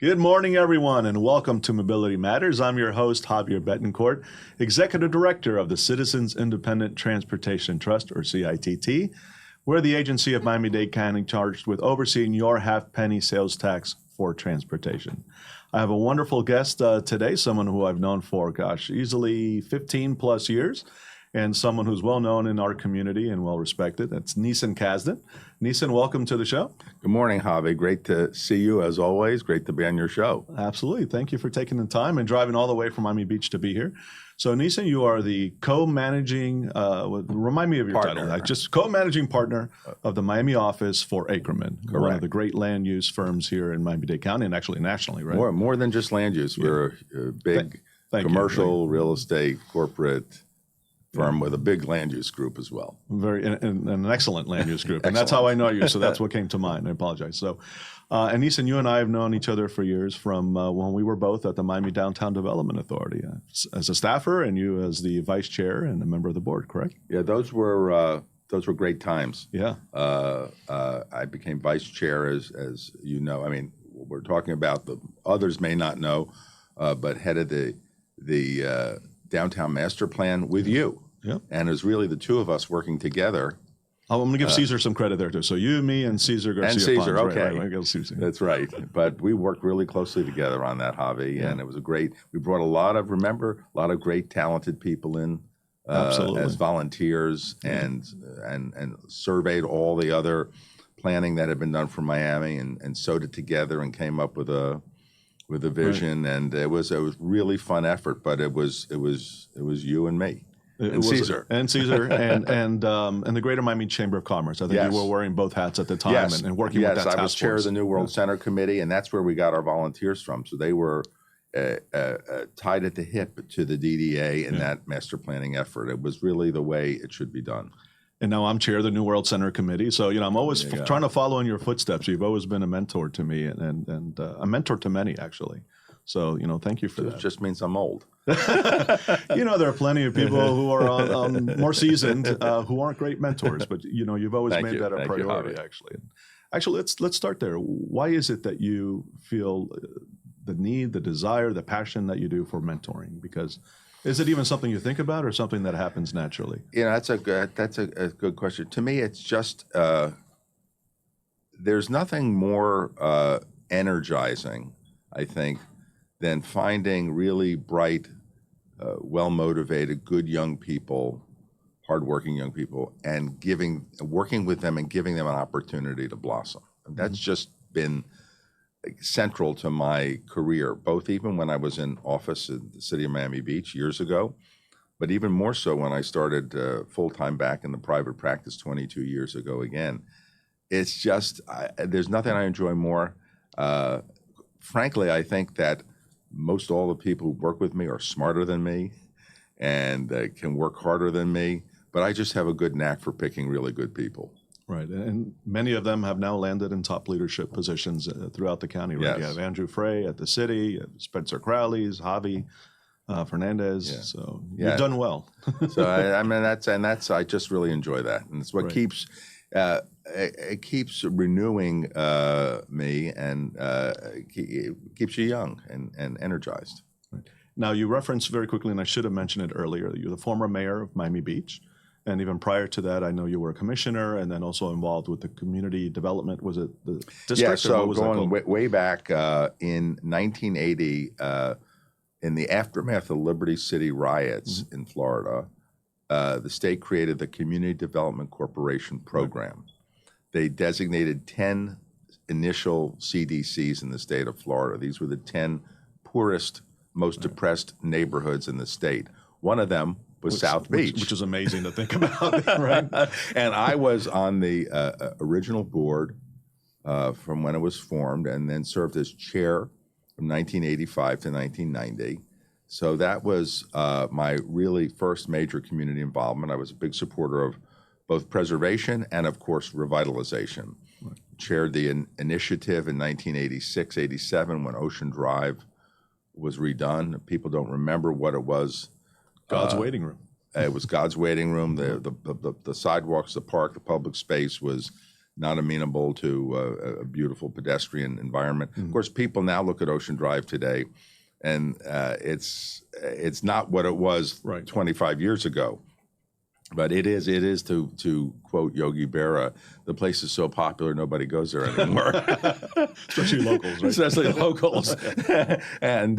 Good morning, everyone, and welcome to Mobility Matters. I'm your host, Javier Betancourt, Executive Director of the Citizens Independent Transportation Trust, or CITT. We're the agency of Miami-Dade County charged with overseeing your half-penny sales tax for transportation. I have a wonderful guest today, someone who I've known for, easily 15 plus years, and someone who's well known in our community and well respected. That's Neisen Kasdin. Neisen, welcome to the show. Good morning, Javi. Great to see you as always. Great to be on your show. Absolutely. Thank you for taking the time and driving all the way from Miami Beach to be here. So Neisen, you are the co-managing, remind me of your Partner. title, just co-managing partner of the Miami office for Akerman, one of the great land use firms here in Miami-Dade County and actually nationally, right? More than just land use. We're a big commercial, real estate, corporate firm with a big land use group as well. Very, and an excellent land use group. And that's how I know you, so that's what came to mind. I apologize. So, and Neisen, you and I have known each other for years from when we were both at the Miami Downtown Development Authority as a staffer and you as the vice chair and a member of the board, correct? Yeah, those were great times. Yeah. I became vice chair, as you know. I mean, we're talking about the others may not know, but head of the downtown master plan with you. Yeah. And it was really the two of us working together. I'm going to give Caesar some credit there, too. So you, me, and Caesar Garcia. And Caesar, Pons, okay. Right. That's right. But we worked really closely together on that, Javi, and it was we brought a lot of great, talented people in as volunteers and surveyed all the other planning that had been done for Miami and sewed it together and came up with a vision. Right. And it was a really fun effort, but it was you and me. Caesar and the Greater Miami Chamber of Commerce. I think you were wearing both hats at the time and working with that task force. Yes, I was chair of the New World Center Committee, and that's where we got our volunteers from. So they were tied at the hip to the DDA in that master planning effort. It was really the way it should be done. And now I'm chair of the New World Center Committee. So, I'm always trying to follow in your footsteps. You've always been a mentor to me and a mentor to mmany, actually. So, thank you for that. It just means I'm old. There are plenty of people who are more seasoned who aren't great mentors, but you've always made that a priority. Actually, let's start there. Why is it that you feel the need, the desire, the passion that you do for mentoring? Because is it even something you think about, or something that happens naturally? That's a good question. To me, it's just there's nothing more energizing, I think, than finding really bright, well-motivated, good young people, hardworking young people, and working with them and giving them an opportunity to blossom. And that's just been central to my career, both even when I was in office in the city of Miami Beach years ago, but even more so when I started full-time back in the private practice 22 years ago again. It's just, there's nothing I enjoy more. Frankly, I think that most all the people who work with me are smarter than me and can work harder than me, but I just have a good knack for picking really good people. Right, and many of them have now landed in top leadership positions throughout the county. Right, you have Andrew Frey at the city, Spencer Crowley's, Javi Fernandez. Yeah. So you've done well. So I mean that's I just really enjoy that, and it's what keeps it keeps renewing me and keeps you young and energized. Right. Now you referenced very quickly, and I should have mentioned it earlier. You're the former mayor of Miami Beach. And even prior to that, I know you were a commissioner and then also involved with the community development. Was it the district? Yeah, so going way back in 1980, in the aftermath of Liberty City riots in Florida, the state created the Community Development Corporation program. Right. They designated 10 initial CDCs in the state of Florida. These were the 10 poorest, most depressed neighborhoods in the state. One of them was South Beach. Which is amazing to think about, right? And I was on the original board from when it was formed and then served as chair from 1985 to 1990. So that was my really first major community involvement. I was a big supporter of both preservation and, of course, revitalization. Right. Chaired the initiative in 1986, 87 when Ocean Drive was redone. People don't remember what it was. God's waiting room. It was God's waiting room. The sidewalks, the park, the public space was not amenable to a beautiful pedestrian environment. Of course, people now look at Ocean Drive today, and it's not what it was 25 years ago. But it is to quote Yogi Berra, the place is so popular nobody goes there anymore. Especially locals, right? Especially locals. And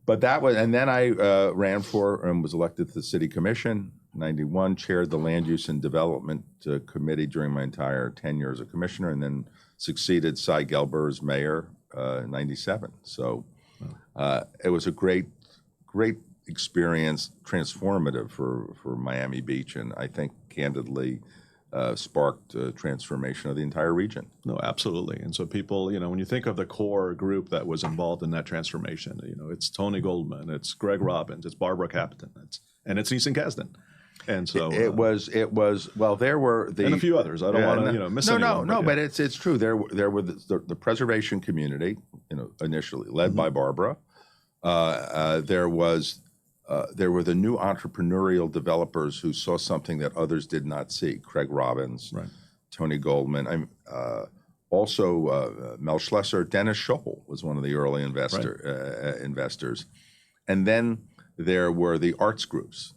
but that was, and then I ran for and was elected to the City Commission. 91, chaired the Land Use and Development Committee during my entire tenure as a commissioner, and then succeeded Cy Gelber as mayor in 97. So it was a great experience, transformative for Miami Beach, and I think candidly sparked transformation of the entire region. No, absolutely. And so people, when you think of the core group that was involved in that transformation, it's Tony Goldman, it's Greg Robbins, it's Barbara Captain, and it's Neisen Kasdin. And so it was well, there were and a few others. I don't want to miss anyone. No, but it's true. There were the preservation community, initially led by Barbara. There were the new entrepreneurial developers who saw something that others did not see. Craig Robbins, Tony Goldman, also Mel Schlesser. Dennis Scholl was one of the early investors. And then there were the arts groups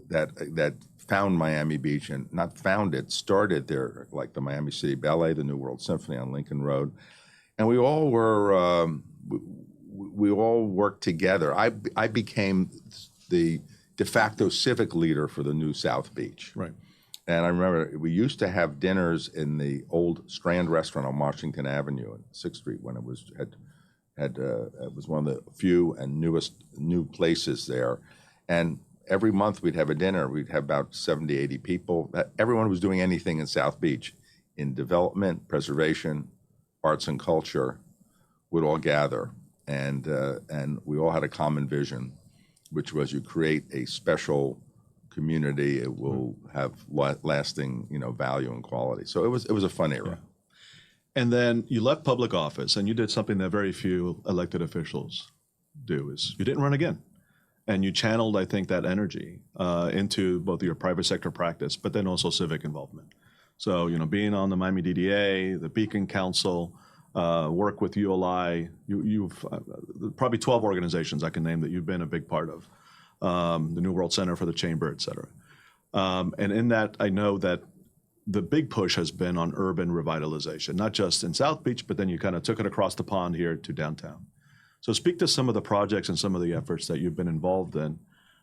that found Miami Beach, and not found it, started there, like the Miami City Ballet, the New World Symphony on Lincoln Road. And we all were... we all worked together. I became the de facto civic leader for the new South Beach. Right. And I remember we used to have dinners in the old Strand restaurant on Washington Avenue at 6th Street when it was it was one of the few and new places there. And every month we'd have a dinner. We'd have about 70, 80 people. Everyone was doing anything in South Beach in development, preservation, arts and culture would all gather. And we all had a common vision, which was you create a special community. It will have lasting, value and quality. So it was a fun era. Yeah. And then you left public office, and you did something that very few elected officials do: is you didn't run again, and you channeled, I think, that energy into both your private sector practice, but then also civic involvement. So being on the Miami-Dade DDA, the Beacon Council. Work with ULI, you've probably 12 organizations I can name that you've been a big part of, the New World Center for the Chamber, et cetera. And in that, I know that the big push has been on urban revitalization, not just in South Beach, but then you kind of took it across the pond here to downtown. So speak to some of the projects and some of the efforts that you've been involved in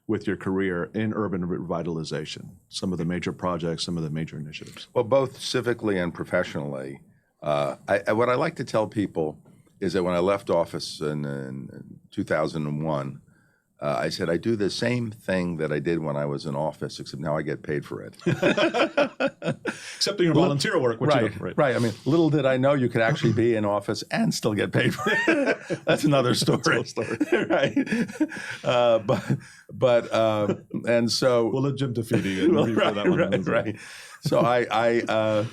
with your career in urban revitalization, some of the major projects, some of the major initiatives. Well, both civically and professionally. What I like to tell people is that when I left office in 2001, I said, I do the same thing that I did when I was in office, except now I get paid for it. Except in your volunteer work, which right. I mean, little did I know you could actually be in office and still get paid for it. That's another story. Right. And so we'll let Jim Defeaty for that one. Right. So I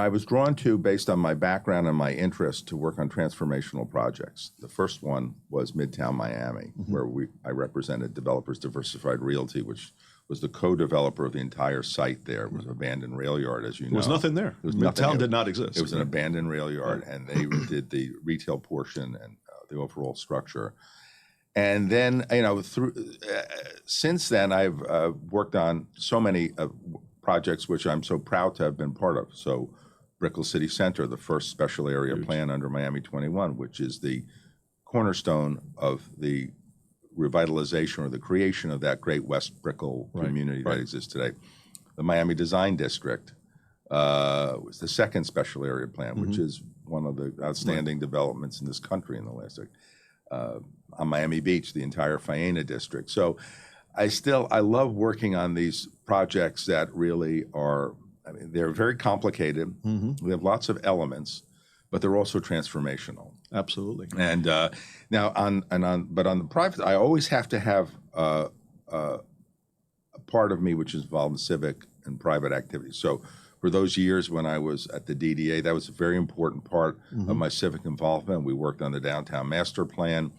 was drawn to, based on my background and my interest, to work on transformational projects. The first one was Midtown Miami, where I represented Developers Diversified Realty, which was the co-developer of the entire site there. It was an abandoned rail yard, as you know. There was nothing there. Midtown did not exist. It was an abandoned rail yard, and they did the retail portion and the overall structure. And then, since then, I've worked on so many projects which I'm so proud to have been part of. So Brickell City Center, the first special area plan under Miami 21, which is the cornerstone of the revitalization or the creation of that great West Brickell community that exists today. The Miami Design District was the second special area plan, which is one of the outstanding developments in this country in the last decade. On Miami Beach, the entire Faena district. So I love working on these projects that really are, they're very complicated. We have lots of elements, but they're also transformational. Absolutely. And now on the private, I always have to have a part of me which is involved in civic and private activities. So for those years when I was at the DDA, that was a very important part of my civic involvement. We worked on the downtown master plan,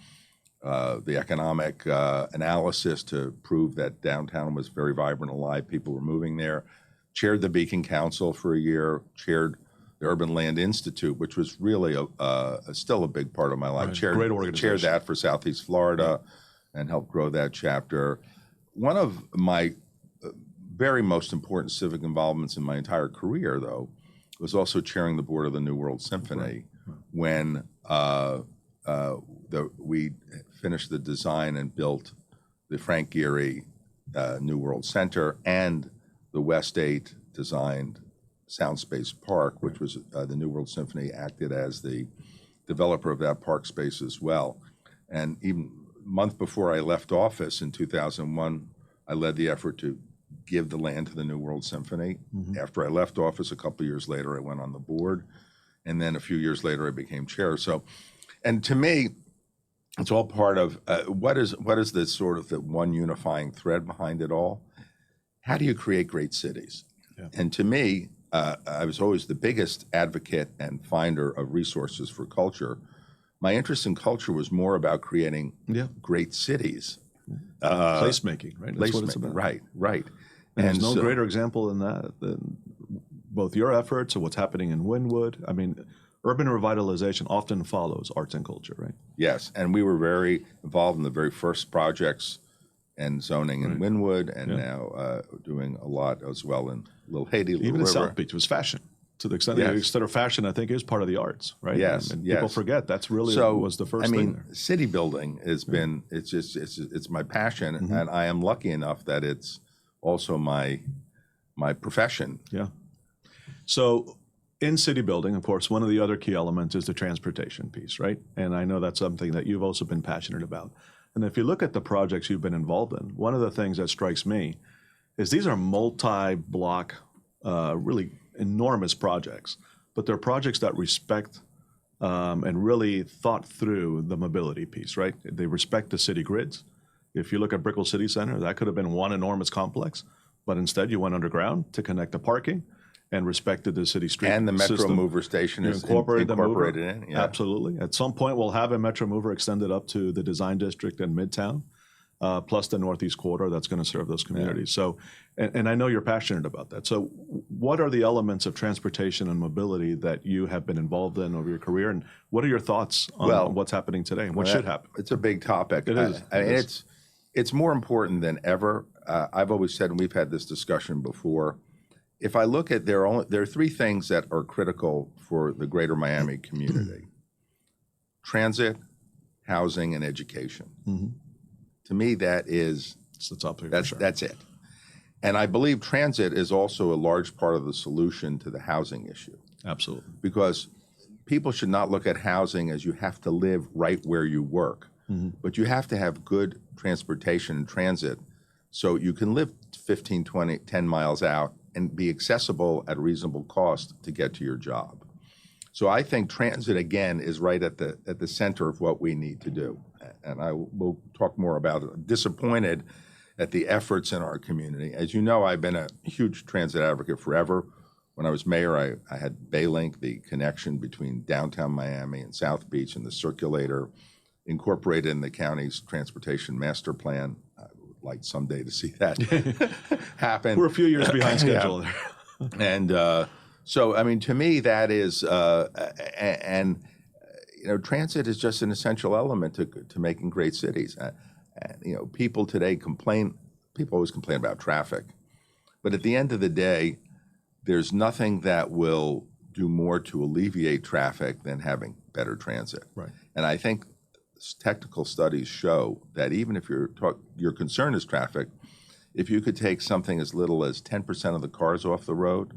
the economic analysis to prove that downtown was very vibrant, alive. People were moving there. chaired the Beacon Council for a year, chaired the Urban Land Institute, which was really still a big part of my life. Right. Great organization. Chaired that for Southeast Florida and helped grow that chapter. One of my very most important civic involvements in my entire career, though, was also chairing the board of the New World Symphony when we finished the design and built the Frank Gehry New World Center and the West 8 designed Soundspace Park, which was the New World Symphony acted as the developer of that park space as well. And even a month before I left office in 2001, I led the effort to give the land to the New World Symphony. After I left office, a couple of years later, I went on the board. And then a few years later, I became chair. So, and to me, it's all part of what is the sort of the one unifying thread behind it all? How do you create great cities? Yeah. And to me, I was always the biggest advocate and finder of resources for culture. My interest in culture was more about creating great cities. Placemaking, right? That's what it's about. Right, right. And there's no greater example than that, than both your efforts and what's happening in Wynwood. I mean, urban revitalization often follows arts and culture, right? Yes, and we were very involved in the very first projects and zoning in Wynwood, and now doing a lot as well in Little Haiti, Little Even River. in South Beach, it was fashion. To the extent that fashion, I think, is part of the arts, right? Yes, and people forget that's really was the first thing there. City building has been, it's my passion, and I am lucky enough that it's also my profession. Yeah. So in city building, of course, one of the other key elements is the transportation piece, right? And I know that's something that you've also been passionate about. And if you look at the projects you've been involved in, one of the things that strikes me is these are multi-block, really enormous projects, but they're projects that respect and really thought through the mobility piece, right? They respect the city grids. If you look at Brickell City Center, that could have been one enormous complex, but instead you went underground to connect the parking and respected the city street And the Metro system. Mover station is incorporated incorporated in. Yeah. Absolutely. At some point, we'll have a Metro Mover extended up to the Design District and Midtown, plus the Northeast Corridor that's going to serve those communities. So, and I know you're passionate about that. So what are the elements of transportation and mobility that you have been involved in over your career, and what are your thoughts on what's happening today and what should happen? It's a big topic. It is. It's more important than ever. I've always said, and we've had this discussion before, if I look at there are three things that are critical for the greater Miami community: transit, housing, and education. To me, that is It's the top three. that's it. And I believe transit is also a large part of the solution to the housing issue, Absolutely. because people should not look at housing as you have to live right where you work, but you have to have good transportation and transit so you can live 15, 20, 10 miles out and be accessible at a reasonable cost to get to your job. So I think transit, again, is right at the center of what we need to do. And I will talk more about it. I'm disappointed at the efforts in our community. As you know, I've been a huge transit advocate forever. When I was mayor, I had Baylink, the connection between downtown Miami and South Beach, and the circulator incorporated in the county's transportation master plan. I would like someday to see that happen. We're a few years behind schedule there. And so, I mean, to me, that is, and you know, transit is just an essential element to making great cities. You know, people today people always complain about traffic, but at the end of the day, there's nothing that will do more to alleviate traffic than having better transit. Right. And I think technical studies show that even if your concern is traffic, if you could take something as little as 10% of the cars off the road,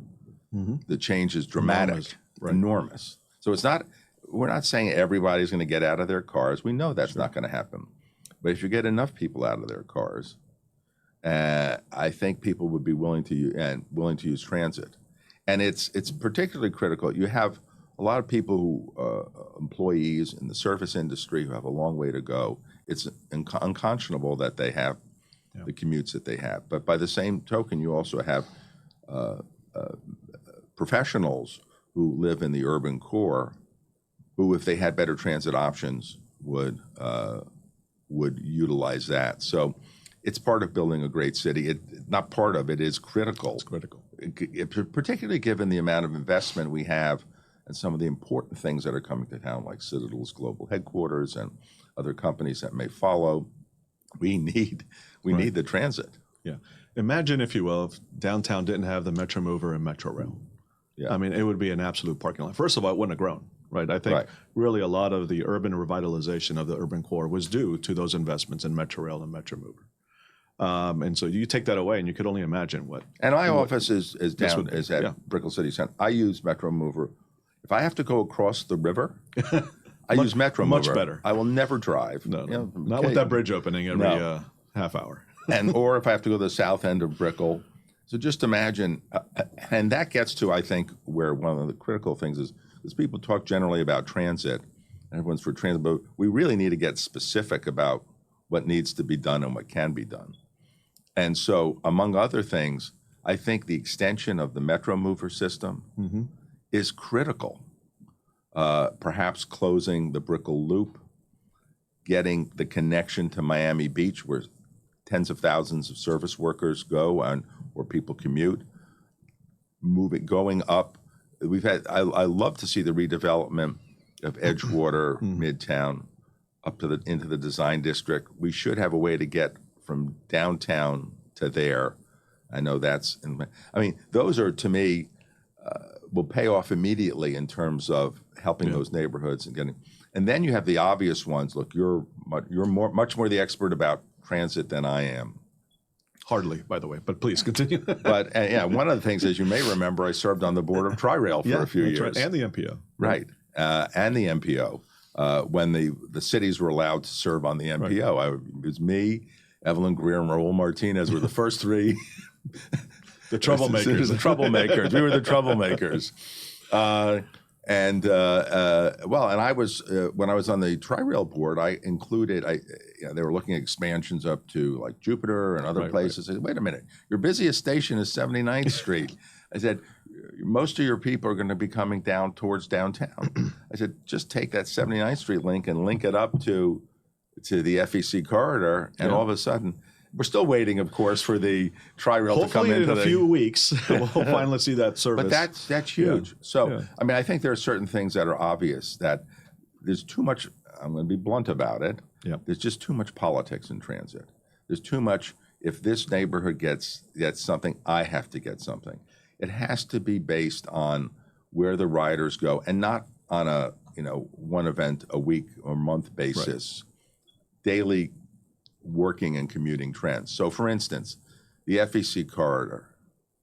the change is dramatic, enormous. So we're not saying everybody's going to get out of their cars. We know that's not going to happen. But if you get enough people out of their cars, I think people would be willing to use transit. And it's particularly critical. You have a lot of people who, employees in the service industry, who have a long way to go. It's unconscionable that they have the commutes that they have. But by the same token, you also have professionals who live in the urban core who, if they had better transit options, would utilize that. So it's part of building a great city. Not part of it, is critical. It's critical. particularly given the amount of investment we have and some of the important things that are coming to town, like Citadel's global headquarters and other companies that may follow, we need the transit. Yeah. Imagine, if you will, if downtown didn't have the Metro Mover and Metro Rail. Yeah. I mean, it would be an absolute parking lot. First of all, it wouldn't have grown, right? I think really a lot of the urban revitalization of the urban core was due to those investments in Metro Rail and Metro Mover. And so you take that away, and you could only imagine what. And my office is at Brickell City Center. I use Metro Mover. If I have to go across the river, I use Metro Mover. Much better. I will never drive. No, not with that bridge opening every half hour. Or if I have to go to the south end of Brickell. So just imagine, and that gets to, I think, where one of the critical things is people talk generally about transit, and everyone's for transit, but we really need to get specific about what needs to be done and what can be done. And so, among other things, I think the extension of the Metro Mover system is critical. Perhaps closing the Brickell Loop, getting the connection to Miami Beach, where tens of thousands of service workers go or people commute, going up. I love to see the redevelopment of Edgewater, Midtown, up to into the design district. We should have a way to get from downtown to there. I know those are, to me, will pay off immediately in terms of helping those neighborhoods and then you have the obvious ones. Look, you're much more the expert about transit than I am. Hardly, by the way, but please continue. But one of the things, as you may remember, I served on the board of Tri-Rail for a few years. Right. And the MPO. Right, and the MPO. When the cities were allowed to serve on the MPO, it was me, Evelyn Greer, and Raul Martinez were the first three. The troublemakers. The troublemakers. We were the troublemakers. And I was when I was on the Tri-Rail board, I included. They were looking at expansions up to like Jupiter and other places. I said, wait a minute, your busiest station is 79th Street. I said, most of your people are going to be coming down towards downtown. I said, just take that 79th Street link and link it up to the FEC corridor, and all of a sudden. We're still waiting, of course, for the Tri-Rail to come in. Hopefully in a few weeks, we'll finally see that service. But that's huge. So, I mean, I think there are certain things that are obvious that there's too much, I'm going to be blunt about it, there's just too much politics in transit. There's too much, if this neighborhood gets something, I have to get something. It has to be based on where the riders go and not on a, one event a week or month basis, daily working and commuting trends. So, for instance, the FEC corridor,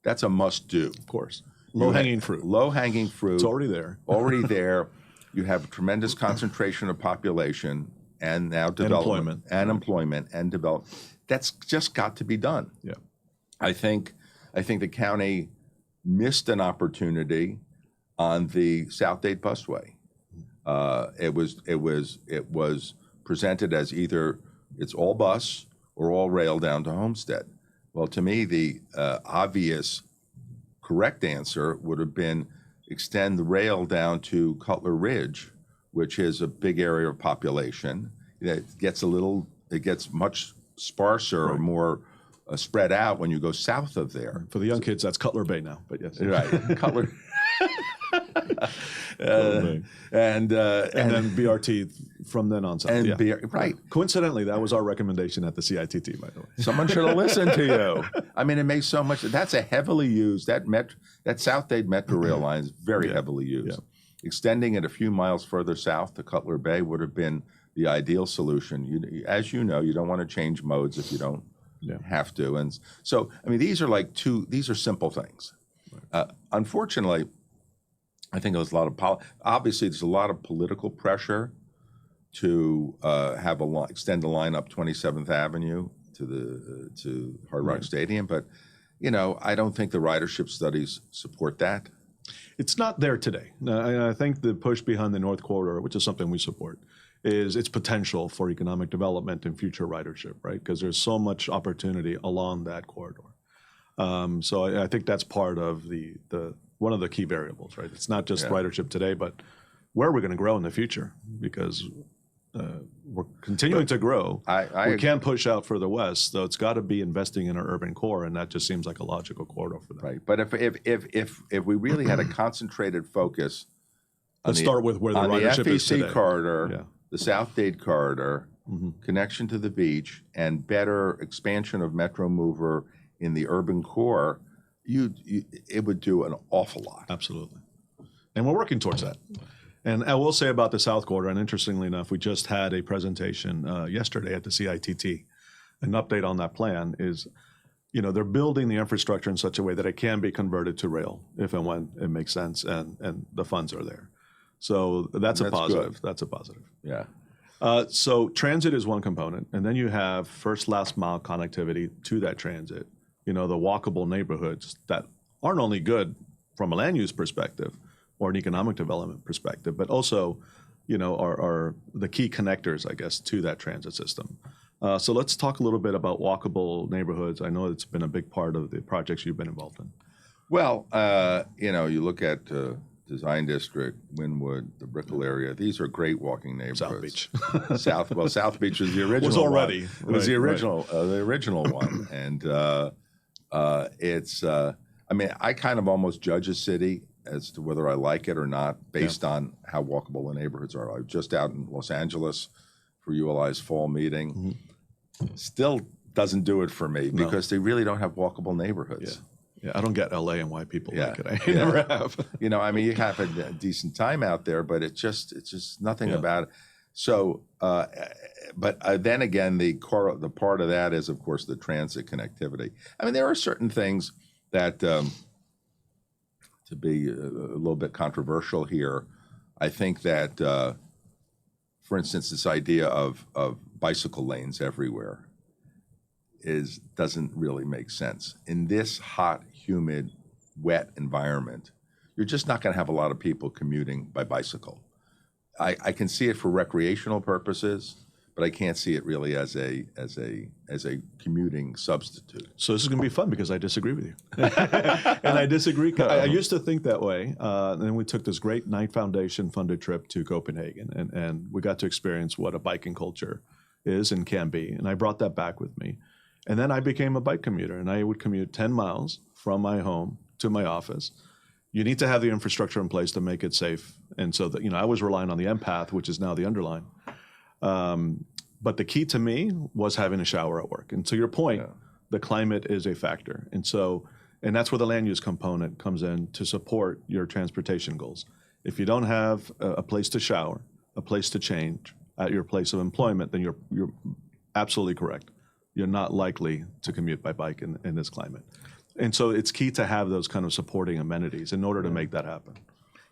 that's a must-do. Of course. Low-hanging fruit. Low-hanging fruit. It's already there. Already there. You have a tremendous concentration of population and now development. And employment and development. That's just got to be done. Yeah. I think the county missed an opportunity on the South Dade busway. It was presented as either it's all bus or all rail down to Homestead. Well, to me, the obvious correct answer would have been extend the rail down to Cutler Ridge, which is a big area of population. It gets much sparser or more spread out when you go south of there. For the young kids, that's Cutler Bay now, but yes. Right, Cutler. And then BRT from then on south. Right. Coincidentally, that was our recommendation at the CITT, by the way. Someone should have listened to you. I mean, it makes so much. That's a heavily used, that South Dade Metro Rail line is very heavily used. Yeah. Extending it a few miles further south to Cutler Bay would have been the ideal solution. As you know, you don't want to change modes if you don't have to. And so, I mean, these are simple things. Right. Unfortunately, I think there's a lot of obviously there's a lot of political pressure to extend the line up 27th Avenue to Hard Rock Stadium, but I don't think the ridership studies support that. It's not there today. I think the push behind the North Corridor, which is something we support, is its potential for economic development and future ridership, right? Because there's so much opportunity along that corridor. So I think that's part of the one of the key variables, right? It's not just ridership today, but where are we going to grow in the future? Because we're continuing to grow. We I can't push out further west, though. It's got to be investing in our urban core, and that just seems like a logical corridor for that. right. But if we really had a concentrated focus Let's start with where the ridership is FEC today. corridor, Yeah. the South Dade corridor, connection to the beach, and better expansion of Metro Mover in the urban core, it would do an awful lot. Absolutely. And we're working towards that. And I will say about the South Corridor, and interestingly enough, we just had a presentation yesterday at the CITT. An update on that plan is, they're building the infrastructure in such a way that it can be converted to rail if and when it makes sense and the funds are there. So that's a positive. Good. That's a positive. Yeah. So transit is one component, and then you have first last mile connectivity to that transit. The walkable neighborhoods that aren't only good from a land use perspective or an economic development perspective, but also, are the key connectors, I guess, to that transit system. So let's talk a little bit about walkable neighborhoods. I know it's been a big part of the projects you've been involved in. Well, you look at Design District, Wynwood, the Brickell area. These are great walking neighborhoods. South Beach. South Beach was the original. Was already. One. It was the original one, and it's. I kind of almost judge a city as to whether I like it or not based on how walkable the neighborhoods are. I was just out in Los Angeles for ULI's fall meeting. Still doesn't do it for me because they really don't have walkable neighborhoods. Yeah, I don't get LA and why people like it. I never have. You have a decent time out there, but it's just nothing about it. So, but then again, the part of that is, of course, the transit connectivity. There are certain things that, to be a little bit controversial here, I think that, for instance, this idea of bicycle lanes everywhere doesn't really make sense. In this hot, humid, wet environment, you're just not going to have a lot of people commuting by bicycle. I can see it for recreational purposes, but I can't see it really as a commuting substitute. So this is going to be fun because I disagree with you, and I disagree. I used to think that way. And then we took this great Knight Foundation funded trip to Copenhagen, and we got to experience what a biking culture is and can be. And I brought that back with me. And then I became a bike commuter, and I would commute 10 miles from my home to my office. You need to have the infrastructure in place to make it safe. And so that, I was relying on the M path, which is now the underline. But the key to me was having a shower at work. And to your point, the climate is a factor. And that's where the land use component comes in to support your transportation goals. If you don't have a place to shower, a place to change at your place of employment, then you're absolutely correct. You're not likely to commute by bike in this climate. And so it's key to have those kind of supporting amenities in order to make that happen.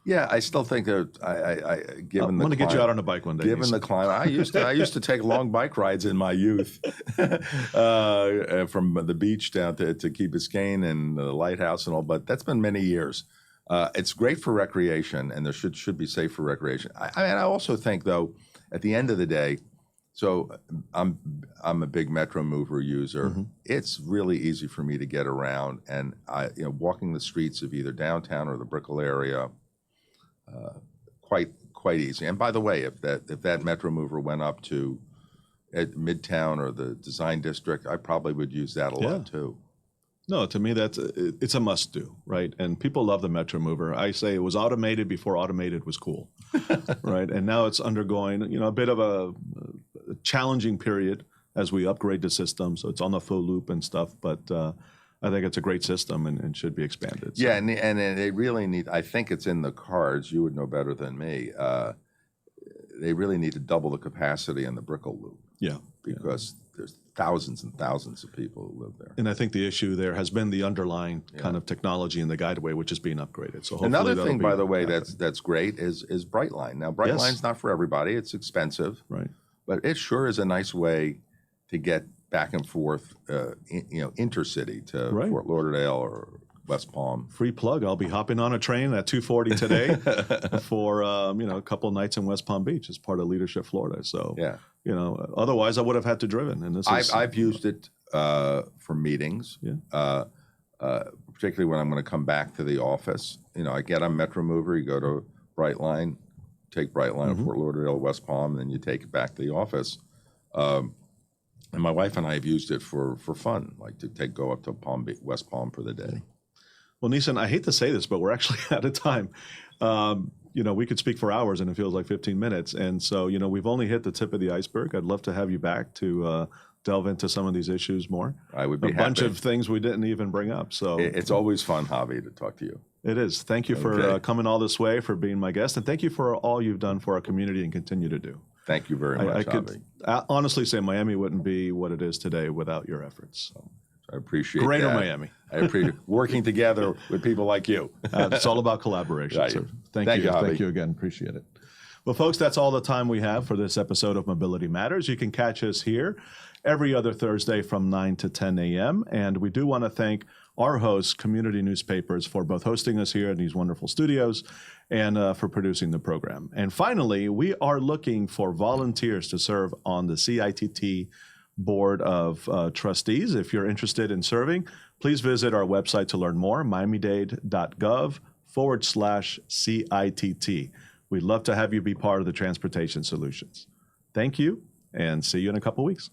Yeah, I still think that I'm going to get you out on a bike one day. Given the climate, I used to take long bike rides in my youth, from the beach down to Key Biscayne and the lighthouse and all. But that's been many years. It's great for recreation, and there should be safe for recreation. I also think, though, at the end of the day, so I'm a big Metro Mover user. It's really easy for me to get around, and walking the streets of either downtown or the Brickell area. Quite easy. And by the way, if that Metro Mover went up to at Midtown or the Design District, I probably would use that a lot too. No, to me it's a must do, right? And people love the Metro Mover. I say it was automated before automated was cool, right? And now it's undergoing a bit of a challenging period as we upgrade the system. So it's on the full loop and stuff, but I think it's a great system and should be expanded. So. Yeah, and they really need, I think it's in the cards, you would know better than me, they really need to double the capacity in the Brickell loop. Yeah. Because there's thousands and thousands of people who live there. And I think the issue there has been the underlying kind of technology in the guideway, which is being upgraded. So another thing, by the way, that's great is Brightline. Now, Brightline's not for everybody. It's expensive. Right. But it sure is a nice way to get back and forth, intercity to Fort Lauderdale or West Palm. Free plug. I'll be hopping on a train at 2:40 today for a couple of nights in West Palm Beach as part of Leadership Florida. So otherwise I would have had to driven. And I've used it for meetings, particularly when I'm going to come back to the office. I get on Metro Mover. You go to Brightline, take Brightline of Fort Lauderdale, West Palm, and then you take it back to the office. And my wife and I have used it for fun, like to go up to West Palm for the day. Well, Neisen, I hate to say this, but we're actually out of time. We could speak for hours and it feels like 15 minutes. And so, we've only hit the tip of the iceberg. I'd love to have you back to delve into some of these issues more. I would be happy. A bunch of things we didn't even bring up. So it's always fun, Javi, to talk to you. It is. Thank you for coming all this way, for being my guest, and thank you for all you've done for our community and continue to do. Thank you very much, I could honestly say Miami wouldn't be what it is today without your efforts. So. I appreciate Greater that. Miami. I appreciate working together with people like you. It's all about collaboration. Right. So thank you. Thank you again. Appreciate it. Well, folks, that's all the time we have for this episode of Mobility Matters. You can catch us here every other Thursday from 9 to 10 a.m. And we do want to thank our hosts, Community Newspapers, for both hosting us here in these wonderful studios and for producing the program. And finally, we are looking for volunteers to serve on the CITT Board of Trustees. If you're interested in serving, please visit our website to learn more, miamidade.gov/CITT. We'd love to have you be part of the transportation solutions. Thank you, and see you in a couple weeks.